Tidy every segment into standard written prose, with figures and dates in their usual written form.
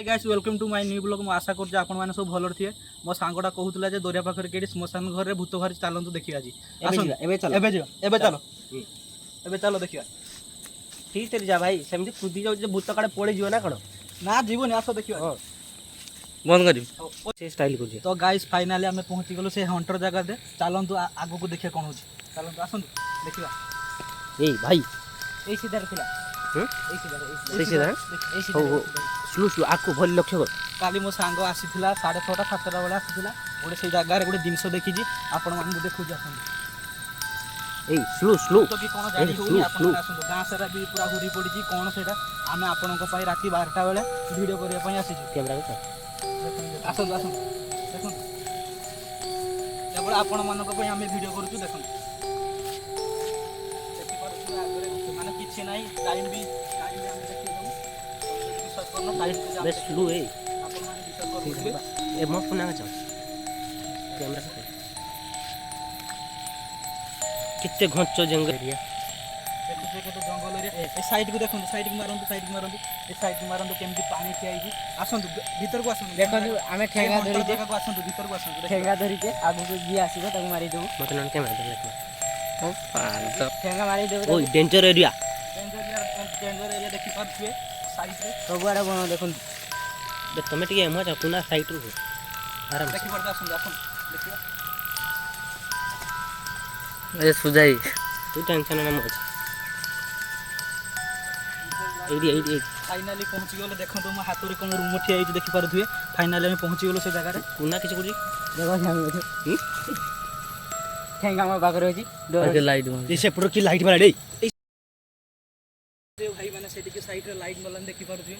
Hi guys welcome to my new blog. आशा कर आपण मैंने सब भल थे। मो सांगटा कहूला दरिया पाखे कहीं श्मशान घर में भूत बाहरी चलतु देखिए आज चलो देखिए ठीक है जा भाई सेमती खुदी जाऊ भूत काड़े पड़े जीव ना कौन ना जीवन आस देखिए बंद कर से स्टाइल कर तो गाइस फाइनाली आम पहुँची गलु से हंटर जगह दे चलतु आग को देखिए कौन हो चलतु आसतु देखिए ए भाई ए सीधार थिला स्लो स्लो आको भली लक्ष्य कर काली मो सांग आसीला 6:30 7टा बेले आसीला गोटे से जगह गोटे जिनस देखी आपण मानू देखु आसतु ए स्लो स्लो तो कि कोन जानी होनी आपण आसतु गां सारा भी पूरा हुरी पड़ी कोन सेटा आमे आपण को पाई राती 12टा बेले वीडियो करिया पई आसी कैमरा को आसतु आसतु देखो केवल आपण मान को पई आमे वीडियो करूछु देखो माने किछि नाही टाइम भी आमे देखि दम सब करनो टाइम बस स्लो ए आपण माने विचार करू ए मो फोन आ जाओ कैमरा से कितने घंचो जंगल एरिया देखो केते जंगल एरिया ए साइड को देखो साइड को मारंतु ए साइड को मारंतु केमती पानी थियाई आसंतु भीतर को आसंतु देखो आमे ठेंगा धरि के आसंतु भीतर को आसंतु ठेंगा धरि के आगु को जी आसीबो ताको मारी देबो मत न कैमरा धरि ले ओ पान तो ठेंगा मारी देबो ओ डेंजर एरिया देखि पाछुए साइड रे सब आडा बनो देखो देख तमे टिके एमा जा पुना साइड रो आराम देखि पड़ता आसंतु देखियो ए सुजाई तू टेंशन ना मत एडी फाइनाली पहुंची गले देखो तुम हाथ रे कोन रूम ठिया आइ देखि पारुथुए फाइनाली हम पहुंची गलो से जगह रे पुना किछ करी देखो हम ठेंगा मा बागर होजी डर लाइट ए से पुरो की लाइट वाला डे भाई माने सेठी के साइड रे लाइट वाला देखि पारुथुए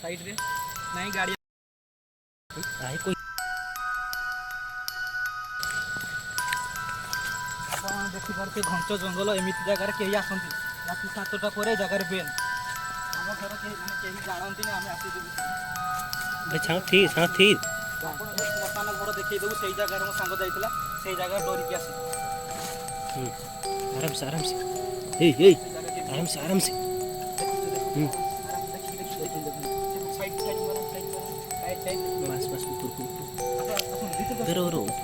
साइड रे नाही गाड़ी आइ कोई आपण देखि पारुथुए घंचो जंगल एमिति जगह रे केही आसंती राती 7टा परे जगह रे बेन हम घर के माने केही जानंती ने हम आसी देबी अच्छा ठीक आपण मकान घर देखि देबो सेही जगह रे मो संग जाइतला सेही जगह डोरी के आसी आराम से ए आराम से बस ऊपर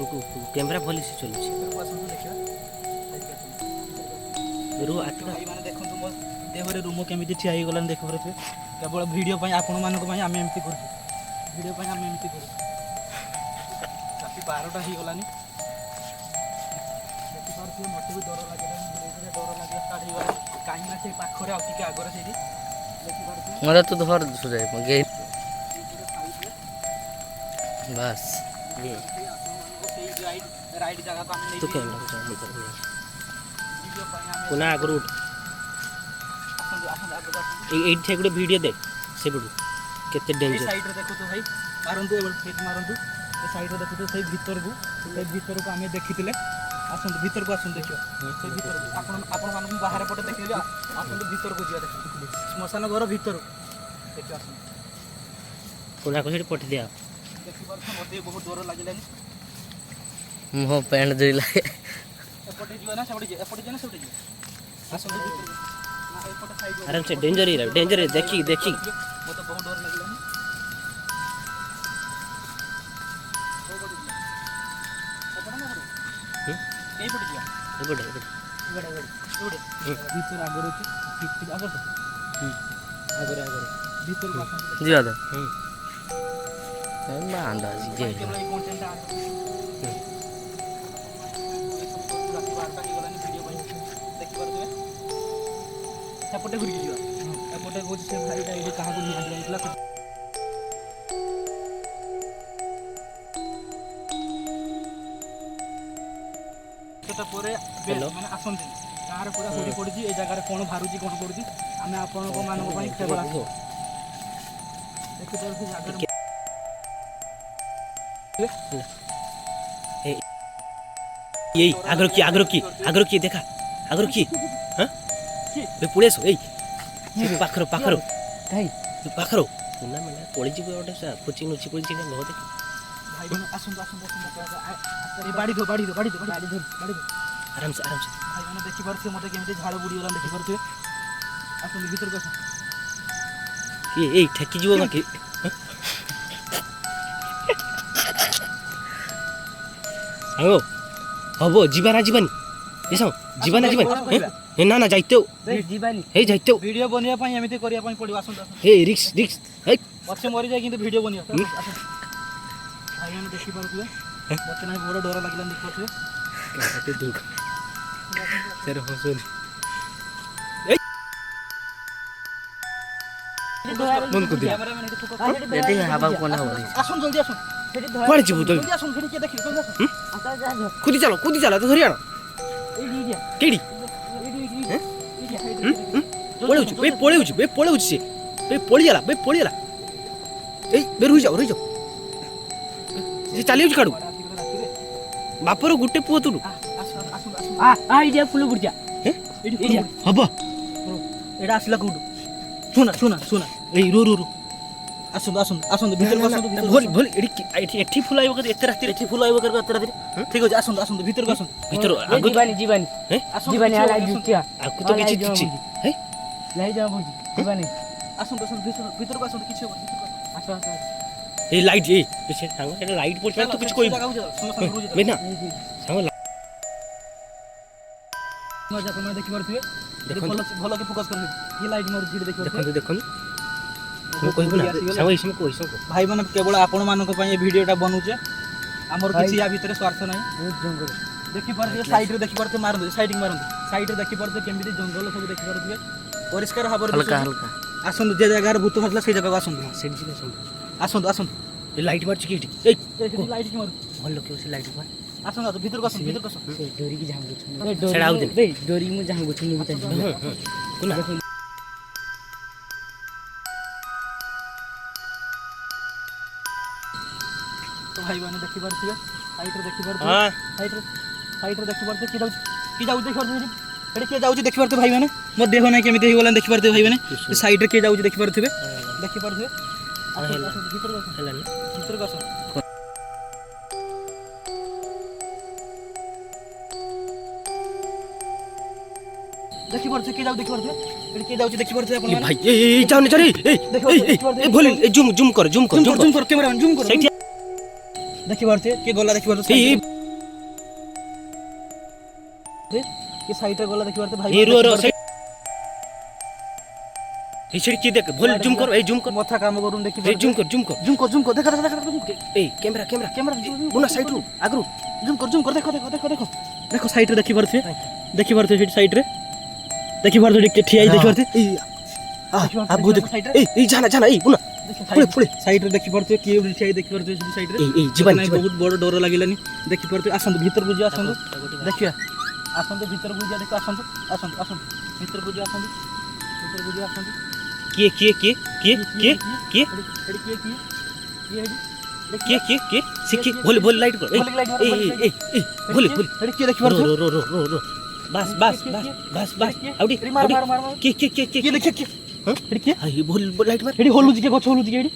को कैमरा भली से चलुछि रो आतरा भाई माने देखंतु मो देहरे रूम केमिति ठिया ही गलन देख परथे केवल वीडियो पई आपण मानको पई आमे एमती करछु वीडियो पई आमे एमती करछु राती 12टा ही गलानी देखि परथे मते भी डर लागेला धीरे डर लागे स्टार्ट ही गला काई ना से पाखरे आउती के आगरे सेठी देखि परथे मला तो धर सुजाई मगे बस ये राइट जगह को आमे नहीं तो कैमरा को चालू कर वीडियो पई आमे पुना आगरू आसन एट थे गुडे वीडियो देख से बुडू केते ए डेंजर साइड रे देखो तो भाई मारंतु एबल फेक मारंतु ए साइड रे देखो तो सही भीतर को आमे देखितिले आसन भीतर को आसन देखियो से भीतर आपण मान बाहर पटे देखियो आसन भीतर को जिया देखियो श्मशान घर भीतर देखियो आसन पुना को पठ दिया देखि पर मते बहुत डर लागिलानी मुह पैंट जोइला एपटे जियो ना सेपटे जियो ना सेपटे जियो आसन भीतर ना एपटे साइड आराम से डेंजर देखी मते बहुत डर लागिलानी एई पटे जियो एबडे भीतर आगर होची आगर आगर भीतर को आसन जिया दो मैं अंदाज जे केवल এই কন্টেন্ট আছে রাতি 12টা কি গলানি ভিডিও বাই দেখি পারবে সেপটে ঘুরি গিয়া এপটে কোচ সে ভাইটা এই কাহাকু নিয়া যাইতলা সেটা পরে মানে আসন্তি কার পুরা হুড়ি পড়িছি এই জায়গায় কোন ভারুছি কোন করছি আমি আপনার মানব পাই কেবল আসো দেখি পারছি জায়গা यही आग्रो की देखा आग्रो की हां बे पुलिस ए पाखरो काई पाखरो ना मैंने पड़ी जी ओटे सा कोचिंग नुची पड़ी जी न होते भाई बहन आसुन ए बाड़ी दो आराम से भाई बहन देखि परथे मते केमिति झाड़ बुडी गला देखि परथे आसुन भीतर को ये ठेकी जीव बाकी ସାଙ୍ଗ ହବ ଯିବା ନା ଯିବାନି ଏ ସାଙ୍ଗ ଯିବା ନା ଯିବାନି ଏ ନା ନା ଯାଇତେ ଯିବାନି ହେଇ ଯାଇତେ ଭିଡିଓ ବନେଇବା ପାଇଁ ଏମିତି କରିବା ପାଇଁ ପଡିବ ଆସନ୍ତୁ ଆସନ୍ତୁ ହେ ରିକ୍ସ ରିକ୍ସ ହେଇ ପଛେ ମରିଯାଏ କିନ୍ତୁ ଭିଡିଓ ବନେଇବା ଆସନ୍ତୁ ଭାଇମାନେ ଦେଖିପାରୁଥିବେ ମତେ ନାହିଁ ବଡ ଡର ଲାଗିଲାନି ଦେଖିପାରୁଥିବେ କାଟେ ଦୁଃଖ ସେରେ ହସୁନି ମନ କୁ ଦିଅ କ୍ୟାମେରାମ୍ୟାନ ଏଠି ଫୋକସ୍ ଏଠି ହାବା କୋନ ହବ ଆସନ୍ତୁ ଜଲ୍ଦି ଆସନ୍ତୁ କୁଆଡେ ଯିବୁ ତୁ ଜଲ୍ଦି ଆସନ୍ତୁ ସେଠି କିଏ ଦେଖିବେ ଜଲ୍ଦି ଆସନ୍ତୁ କୁଦି ଚାଲ ତୁ ଧରି ଆଣ ଏଇଠି କେଡି ପଳେଉଛି ସେ ପଳିଗଲା ଏଇ ବେ ରହିଯାଉ ସେ ଚାଲି ଯାଉଛି କାଡୁ ବାପର ଗୋଟେ ପୁଅ ତୁଡୁ ଏଇଟା ଫୁଲ ବୁଡିଯା ହବ ଏଇଟା ଆସିଲା କୋଉଠୁ ଶୁଣ ଏଇ ରୁ ଆସନ୍ତୁ ଭିତରକୁ ଆସନ୍ତୁ ଭଲ ଏଠି ଫୁଲ ଆଇବ ଏତେ ରାତିରେ ଏଠି ଫୁଲ ଆଇବ କେବେ ଏତେ ରାତିରେ ଠିକ ଅଛି ଆସନ୍ତୁ ଭିତରକୁ ଆସନ୍ତୁ ଭିତର ଆଗ ଯିବାନି ଆସନ୍ତୁ ଯିବାନି କିଛି ଲାଇଟ୍ ହବନି, ଜୁଟିଆ ଆକୁ ତ କିଛି ଦିଛି ହେ ଲାଇଟ୍ ଯାଉ ବୁଝି ଯିବାନି ଆସନ୍ତୁ ଭିତରକୁ ଆସନ୍ତୁ କିଛି ହବନି ଆସ এই লাইট এই সে সাঙ্গ এটা লাইট পড়ছে তো কিছু কইব বে না সাঙ্গ ଆପଣ ଦେଖିପାରୁଥିବେ ଦେଖନ୍ତୁ। ଭଲ କି ଫୋକସ୍ କରିବେ ଇଏ ଲାଇଟ୍ ମାରୁଛି ଏଠି ଦେଖିପାରୁଥିବେ ଦେଖନ୍ତୁ ମୁଁ କହିବୁ ନା ସାଙ୍ଗ ଏସମ କହି ସାଙ୍ଗ ଭାଇ ମାନେ କେବଳ ଆପଣ ମାନଙ୍କ ପାଇଁ ଏ ଭିଡିଓଟା ବନୁଛେ ଆମର କିଛି ୟା ଭିତରେ ସ୍ୱାର୍ଥ ନାହିଁ ଦେଖିପାରୁଥିବେ ସାଇଡରେ ଦେଖିପାରୁଥିବେ ମାରନ୍ତୁ ସାଇଡରେ ଦେଖିପାରୁଥିବେ କେମିତି ଜଙ୍ଗଲ ସବୁ ଦେଖିପାରୁଥିବେ ପରିଷ୍କାର ଭାବରେ ଦିଶୁଛି। ଆସନ୍ତୁ ଯେ ଜାଗାରେ ଭୂତ ବାହାରିଲା ସେଇ ଜାଗାକୁ ଆସନ୍ତୁ ସେଠି ଯିବେ ସାଙ୍ଗ ଆସନ୍ତୁ ଏ ଲାଇଟ୍ ମାରୁଛି କି ଏଠି এই ସେଠି ଲାଇଟ୍ କି ମାରୁଛି ଭଲ କେউ ସେ ଲାଇଟ୍ ମାର ଆସନ୍ତୁ ଭିତରକୁ ଆସନ୍ତୁ ଡରିକି ଝାଙ୍ଗୁଛୁ ସେଟା ଆଉ ଦିନ ଡରିକି ମୁଁ ଝାଙ୍ଗୁଛୁ କୁନା ତ ଭାଇ ମାନେ ଦେଖିପାରୁଥିବେ ସାଇଡରେ ଦେଖିପାରୁଥିବେ ହଁ ସାଇଡରେ ଦେଖିପାରୁଥିବେ କିଏ ଯାଉଛି ଦେଖିପାରୁଥିବେ ଏଠି କିଏ ଯାଉଛି ଦେଖିପାରୁଥିବେ ଭାଇ ମାନେ ମୋ ଦେହ ନାହିଁ କେମିତି ହେଇଗଲାଣି ଦେଖିପାରୁଥିବେ ଭାଇ ମାନେ ସାଇଡରେ କିଏ ଯାଉଛି ଦେଖିପାରୁଥିବେ ଭିତରକୁ ହେଲାନି ଆସନ୍ତୁ ଦେଖିପାରୁଥିବେ କିଏ ଯାଉଛି ଦେଖିପାରୁଥିବେ ଏଠି କିଏ ଯାଉଛି ଦେଖିପାରୁଥିବେ ଆପଣ ভাই এই যাও না যাও এই ভুল এই জুম কর କ୍ୟାମେରା ଜୁମ୍ କର ସେଇଠି ଦେଖିପାରୁଥିବେ କିଏ ଗଲା ଦେଖିପାରୁଥିବେ এই କିଏ ସାଇଡରେ ଗଲା ଦେଖିପାରୁଥିବେ ଭାଇ এই রো রো এই সেটি কি দেখ ভুল জুম কর এই জুম কর মথা কাম করুন দেখি এই জুম কর জুম কর দেখা এই ক্যামেরা বুনা সাইড রু আগরু জুম কর দেখো সাইডରେ ଦେଖିପାରୁଥିବେ ସେଠି ସାଇଡରେ ଦେଖିପାରୁଥିବେ ଟିକେ ଠିଆ ହେଇ ଦେଖିପାରୁଥିବେ এই জানা এই বুনা পুলে ସାଇଡରେ ଦେଖିପାରୁଥିବେ କିଏ ଗୋଟେ ଠିଆ ହେଇ ଦେଖିପାରୁଥିବେ ସେଠି ସାଇଡରେ এই জীবন ବହୁତ ବଡ ଡର ଲାଗିଲାନି ଦେଖିପାରୁଥିବେ ଆସନ୍ତୁ ଭିତରକୁ ଯିବା ଦେଖିବା ଆସନ୍ତୁ ଭିତରକୁ ଯିବା ଦେଖ ଆସନ୍ତୁ ଭିତରକୁ ଯିବା ଆସନ୍ତୁ କିଏ সিকি ভুল লাইট কর এই ভুল ଏଠି କିଏ ଦେଖିପାରୁଥିବେ রো বাস আউডি কি କିଏ ଦେଖିବେ ଏଠି କିଏ হাই ভুল লাইট মার ଏଠି ହଲୁଛି କିଏ ଗଛ ହଲୁଛି କିଏ ଏଠି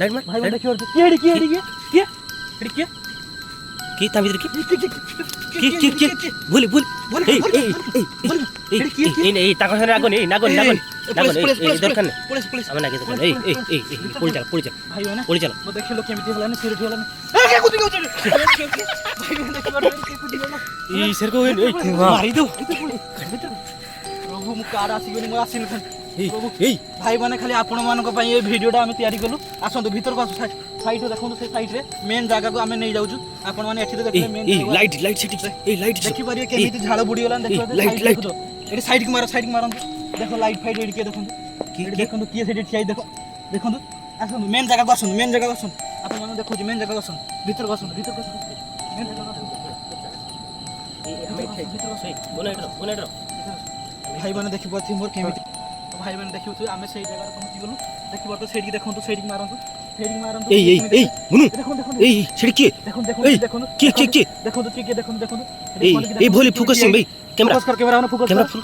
লাইট মার ଭାଇ ଦେଖିପାରୁଥିବେ କିଏ কি তা ভিতরে কি ভুল এই তাকে সামনে আগুন এই দরকার নেই পুলিশ আমার নাকি দরকার এই পড়ে চল ଭାଇ ମାନେ পড়ে চল ମୁଁ ଦେଖିଲ କେମିତି ହେଲାନି ସିରିୟସ୍ ହେଲାନି এই সেরকম মারি দো ପ୍ରଭୁ ମୁଁ କାର ଆସିବନି ମୁଁ ଆସିଲି এই ଭାଇ ମାନେ ଖାଲି ଆପଣ ମାନଙ୍କ ପାଇଁ ଏ ଭିଡିଓଟା ଆମେ ତିଆରି କଲୁ ଆସନ୍ତୁ ଭିତରକୁ ଆସୁ ସାଇଡରେ ଦେଖନ୍ତୁ ସେ ସାଇଡରେ ମେନ୍ ଜାଗାକୁ ଆମେ ନେଇ ଯାଉଛୁ ଆପଣ ମାନେ ଏଠି ତ ଦେଖିବେ ମେନ୍ লাইট সেটি এই লাইট ଦେଖିପାରିବେ କେମିତି ଝାଳ ବୁଡିଗଲାନି ଦେଖିପାରିବେ ଏଠି ସାଇଡକୁ ମାରନ୍ତୁ ଦେଖ ଲାଇଟ୍ ଫାଇଟ୍ ଏଠି କିଏ ଦେଖନ୍ତୁ ଏଠି ଦେଖନ୍ତୁ କିଏ ସେଠି ଠିଆ ହେଇ ଦେଖନ୍ତୁ ଆସନ୍ତୁ ମେନ୍ ଜାଗାକୁ ଆସନ୍ତୁ ଆପଣ ମାନେ ଦେଖୁଛି ମେନ୍ ଜାଗାକୁ ଆସନ୍ତୁ ଭିତରକୁ ଆସନ୍ତୁ ମେନ୍ ଜାଗାକୁ ଆସନ୍ତୁ ଭାଇ ମାନେ ଦେଖିପାରୁଥିବେ ମୋର କେମିତି ଭାଇ ମାନେ ଦେଖିପାରୁଥିବେ ଆମେ ସେଇ ଜାଗାରେ ପହଞ୍ଚିଗଲୁ ଦେଖିପାରୁଥିବେ ସେଇଠିକି ଦେଖନ୍ତୁ ସେଇଠିକି ମାରନ୍ତୁ এই মুনু এই সেটি কি দেখନ୍ତୁ কি ଦେଖନ୍ତୁ এই ভুল ফোকাসিং ভাই ক্যামেরা ক্যামেরা ফোকাস ক্যামেরা ফুল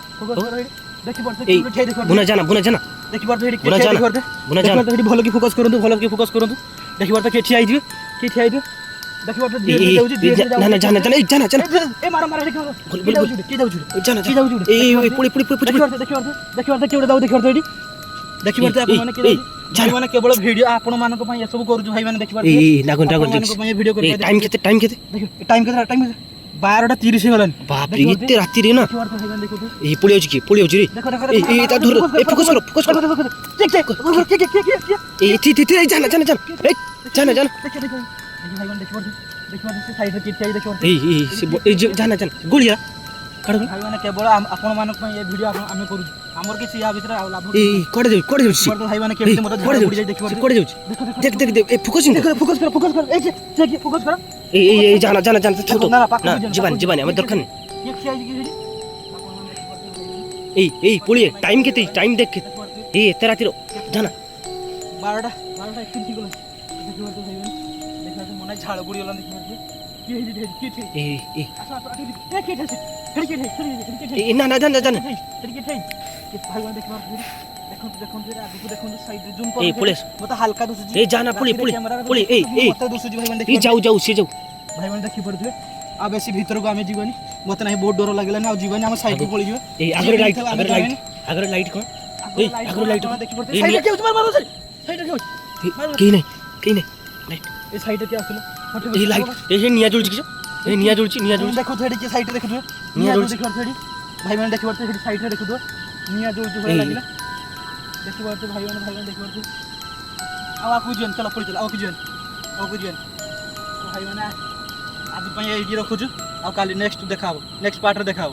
ଦେଖିପାରୁଥିବେ এই କିଏ ଦେଖିପାରୁଥିବେ বুনা জানা ଦେଖିପାରୁଥିବେ ଏଠି ବୁଣା କିଏ ଜାନା, ଦେଖିପାରୁଥିବେ ବୁଣା ଜାନା। ଦେଖିପାରୁଥିବେ ଏଠି ଭଲ କି ଫୋକସ୍ କରନ୍ତୁ ଦେଖିପାରୁଥିବେ କିଏ ଠିଆ ହେଇଯିବେ ଦେଖିପାରୁଥିବେ ଧୀରେ না না জানা ଏ ମାର ଏଠି ଭୁଲ, କିଏ ଯାଉଛି জানা କିଏ ଯାଉଛି এই পুড়ি ଦେଖିପାରୁଥିବେ କିଏ ଗୋଟେ ଯାଉ ଦେଖିପାରୁଥିବେ ଏଠି ଦେଖିପାରୁଥିବେ ଆପଣମାନେ ଏଇ, ଭାଇମାନେ କେବଳ ଭିଡ଼ିଓ ଆପଣମାନଙ୍କ ପାଇଁ ଏସବୁ କରୁଛୁ ଭାଇମାନେ ଏଇ ଦେଖିପାରୁଥିବେ ଏଇ ନାଗନ ନାଗନ ଆପଣମାନଙ୍କ ପାଇଁ ଭିଡ଼ିଓ ଏଇ କରିପାରିବେ ଟାଇମ୍ କେତେ ଟାଇମ୍ କେତେ ଟାଇମ୍ କେତେ 12:30 ହେଇଗଲାଣି ବାପରେ ଏତେ ରାତିରେ ନା ଦେଖିପାରୁଥିବେ ଭାଇମାନେ ଦେଖୁଥିବେ ଏଇ ପଳେଇ ଯାଉଛି ରେ ଦେଖ ଦେଖ ଏଇ ଏଇ ତା ଧର ଏ ଫୋକସ୍ କର ଏଇ ଏଠି ଏଇ ଜାନା ଜାନା ଜାନା ଏଇ ଜାନା ଜାନା ଏଇ ଏଇ ସେ ଏଇ ଜାନା ଜାନା ଗୋଳିଆ କାଢ ଭାଇମାନେ କେବଳ ଆପଣମାନଙ୍କ ପାଇଁ ଏ ଭିଡ଼ିଓ ଆମେ କରୁଛୁ ଆମର କିଛି ୟା ଭିତରେ ଆଉ ଲାଭ ଏଇ କୁଆଡେ ଯାଉଛି ସେ ଭାଇମାନେ କେମିତି ମୋତେ କୁଆଡେ ଝାଡ଼ା ଯାଉଛି ବୁଡ଼ି ଯାଇ ଦେଖିପାରୁଥିବେ କୁଆଡେ ଯାଉଛି ଦେখ ଏ ଫୋକସିଂ ଦେଖ ଫୋକସ୍ କର এই যে ফোকস কর ଏଇ ଏଇ ଏଇ ଜାନା ଜାନା ଜାନା ଥାଉ ନା, ପାଖକୁ ନା ଯିବାନି, ଯିବାନି ଆମର ଦରକାର ନାହିଁ କିଏ ଠିଆ ହେଇଛି କି ଏଇ ଏଇ ପଳିଏ ଟାଇମ୍ କେତେ ଟାଇମ୍ ଦେଖ ଏଇ ଏତେ ରାତିର ଜାନା 12ଟା 31 ହେଇଗଲା ଦେଖିପାରୁଥିବେ ଭାଇମାନେ ଦେଖିପାରୁଥିବେ ମନେ ଝାଳ ବୁଡ଼ିଗଲା ଦେଖିପାରୁଥିବେ କିଏ ହେଇଛି କିଏ ଠିଆ ଏଇ ଏଇ ଆସ ଆସ କିଏ ଠିଆ ହେଇଛି ଏଇ ନା ନା ଜାନା ଜାନା ଭାଇମାନେ ଦେଖିପାରୁଥିବେ ଦେଖନ୍ତୁ ଆଗକୁ ଦେଖନ୍ତୁ ସାଇଡରେ ଜୁମ୍ ଏଇ ପଳେଇ ଆସ। ମୋତେ ହାଲକା ଦୁସୁଛି ଏଇ ଜାନା ପଳି ଏଇ ଏଇ ମୋତେ ଦୁସୁଛି ଭାଇମାନେ ଏଇ ଯାଉ ଯାଉ ସେ ଯାଉ ଭାଇମାନେ ଦେଖିପାରୁଥିବେ ଆଉ ବେଶୀ ଭିତରକୁ ଆମେ ଯିବାନି ମୋତେ ନାହିଁ ବହୁତ ଡର ଲାଗିଲାନି ଆଉ ଯିବାନି ଆମ ସାଇଡକୁ ପଳେଇଯିବା ଏଇ ଆଗରେ ଲାଇଟ୍ ଆଗରେ ଲାଇଟ୍ କଣ ଏଇ ଆଗରେ ଲାଇଟ୍ ଦେଖିପାରୁଥିବେ ଏଇ ସାଇଡରେ କିଏ ଅଛି ମାର ସାଇଡରେ କିଏ ଅଛି କେହି ନାହିଁ ଲାଇଟ୍ ଏ ସାଇଡରେ କିଏ ଆସୁନ ଏଇ ଲାଇଟ୍ ଏଇ ନିଆଁ ଜଳୁଛି କିସ ଏଇ ନିଆଁ ଜଳୁଛି ଦେଖୁଥିବେ ଏଠି କିଏ ସାଇଡରେ ଦେଖୁଥିବେ ନିଆଁ ନିଆଁ ଜଳୁଛି। ଦେଖିପାରୁଥିବେ ଏଠି ଭାଇମାନେ ଦେଖିପାରୁଥିବେ ଏଠି ସାଇଡରେ ଦେଖୁଥିବେ ନିଆଁ ଜଳୁଛି ଭଳିଆ ଏଇ। ଲାଗିଲା ଦେଖିପାରୁଥିବେ ଭାଇମାନେ ଦେଖିପାରୁଥିବେ ଆଉ ଆଗକୁ ଯିବେନି ଚାଲ ପଳେଇ ଚାଲ ଆଗକୁ ଯିବେନି ଭାଇମାନେ ଆଜି ପାଇଁ ଏଇଠି ରଖୁଛୁ ଆଉ କାଲି ନେକ୍ସଟ ଦେଖାହବ ନେକ୍ସଟ ପାର୍ଟରେ ଦେଖାହବ